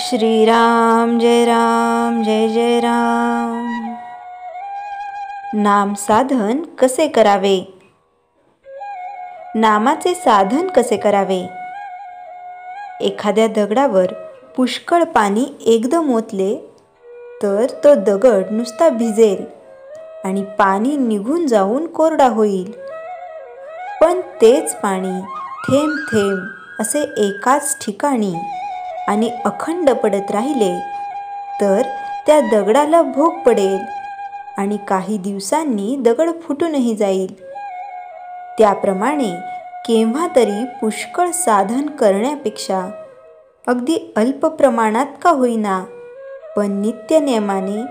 श्रीराम जय जय राम। नाम साधन कसे करावे? नामाचे साधन कसे करावे? एखाद्या दगडावर पुष्कळ पाणी एकदम ओतले तर तो दगड नुसता भिजेल आणि पाणी निघून जाऊन कोरडा होईल. पण तेच पाणी थेंब थेंब असे एकाच ठिकाणी आणि अखंड पडत राहिले तर त्या दगडाला भोग पडेल आणि काही दिवसांनी दगड फुटूनही जाईल. त्याप्रमाणे केव्हा तरी पुष्कळ साधन करण्यापेक्षा अगदी अल्प प्रमाणात का होईना पण नित्यनेमाने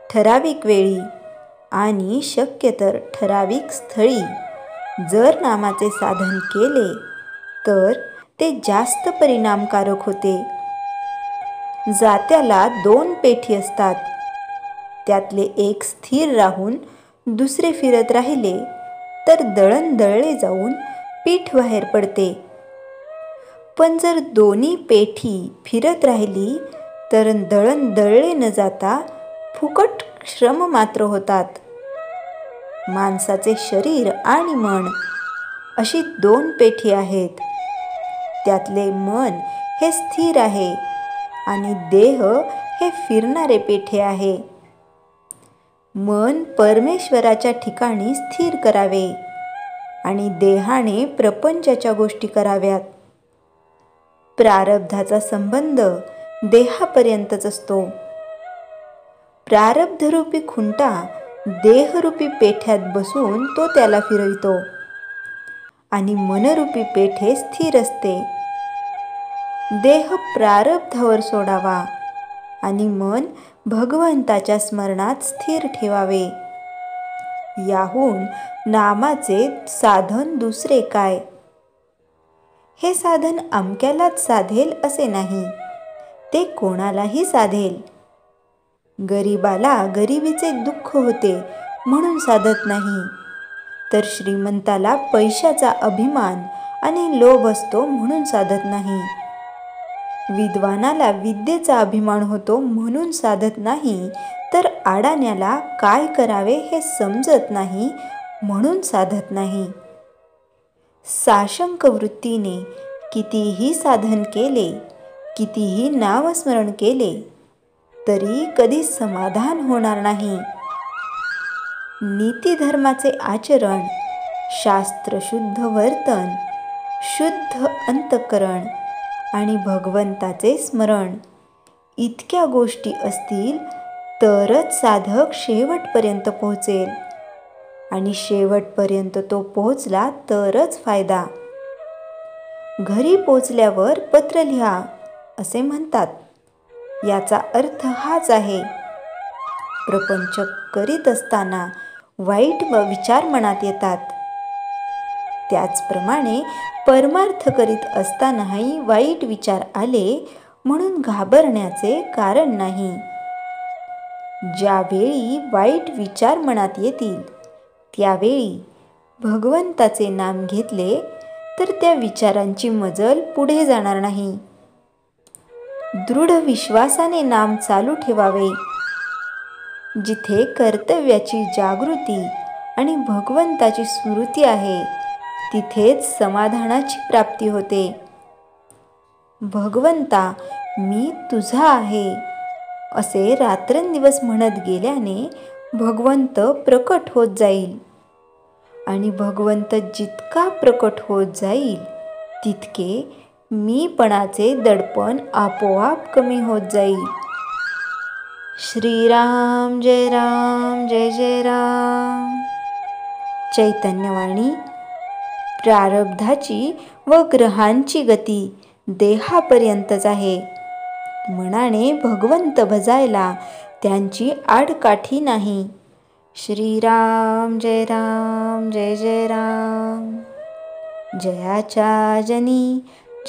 ठराविक वेळी आणि शक्यतर ठराविक स्थळी जर नामाचे साधन केले तर ते जास्त परिणामकारक होते. जात्याला 2 पेठी असतात. त्यातले एक स्थिर राहून दुसरे फिरत राहिले तर दळण दळले जाऊन पीठ बाहेर पडते. पण जर दोन्ही पेठी फिरत राहिली तर दळण दळले न जाता फुकट श्रम मात्र होतात. माणसाचे शरीर आणि मन अशी 2 पेठी आहेत. त्यातले मन हे स्थिर आहे आणि देह हे फिरणारे पेठे आहे. मन परमेश्वराच्या ठिकाणी स्थिर करावे आणि देहाने प्रपंचाच्या गोष्टी कराव्यात. प्रारब्धाचा संबंध देहापर्यंतच असतो. प्रारब्धरूपी खुंटा देहरूपी पेठ्यात बसून तो त्याला फिरवितो आणि मनरूपी पेठे स्थिर असते. देह प्रारब्धावर सोडावा आणि मन भगवंताच्या स्मरणात स्थिर ठेवावे. याहून नामाचे साधन दुसरे काय? हे साधन अमक्यालाच साधेल असे नाही, ते कोणालाही साधेल. गरीबाला गरिबीचे दुःख होते म्हणून साधत नाही, तर श्रीमंताला पैशाचा अभिमान आणि लोभ असतो म्हणून साधत नाही. विद्वानाला विद्येचा अभिमान होतो म्हणून साधत नाही, तर अडाण्याला काय करावे हे समजत नाही म्हणून साधत नाही. साशंक वृत्तीने कितीही साधन केले, कितीही नामस्मरण केले तरी कधी समाधान होणार नाही. नीतिधर्माचे आचरण, शास्त्रशुद्ध वर्तन, शुद्ध अंतःकरण आणि भगवंताचे स्मरण इतक्या गोष्टी असतील तरच साधक शेवटपर्यंत पोहोचेल आणि शेवटपर्यंत तो पोहोचला तरच फायदा. घरी पोचल्यावर पत्र लिहा असे म्हणतात. याचा अर्थ हाच आहे. प्रपंच करीत असताना वाईट विचार मनात येतात. त्याचप्रमाणे परमार्थ करीत असतानाही वाईट विचार आले म्हणून घाबरण्याचे कारण नाही. ज्यावेळी वाईट विचार मनात येतील त्यावेळी भगवंताचे नाम घेतले तर त्या विचारांची मजल पुढे जाणार नाही. दृढ विश्वासाने नाम चालू ठेवावे. जिथे कर्तव्याची जागृती आणि भगवंताची स्मृती आहे तिथेच समाधानाची प्राप्ती होते. भगवंता मी तुझा आहे असे रात्रंदिवस म्हणत गेल्याने भगवंत प्रकट होत जाईल आणि भगवंत जितका प्रकट होत जाईल तितके मीपणाचे दडपण आपोआप कमी होत जाईल. श्रीराम जय जय राम. चैतन्यवाणी. प्रारब्धाची व ग्रहांची गती देहापर्यंतच आहे. मनाने भगवंत भजायला त्यांची आडकाठी नाही. श्रीराम जय जय राम. जयाच्या जनी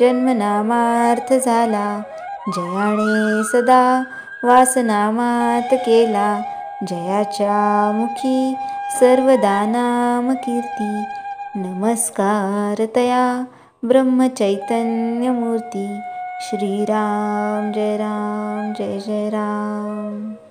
जन्मनामार्थ झाला, जयाने सदा वासनामात केला. जयाच्या मुखी सर्वदा नाम कीर्ती, नमस्कार तया ब्रह्मचैतन्यमूर्ती. श्रीराम जय राम जय जय राम.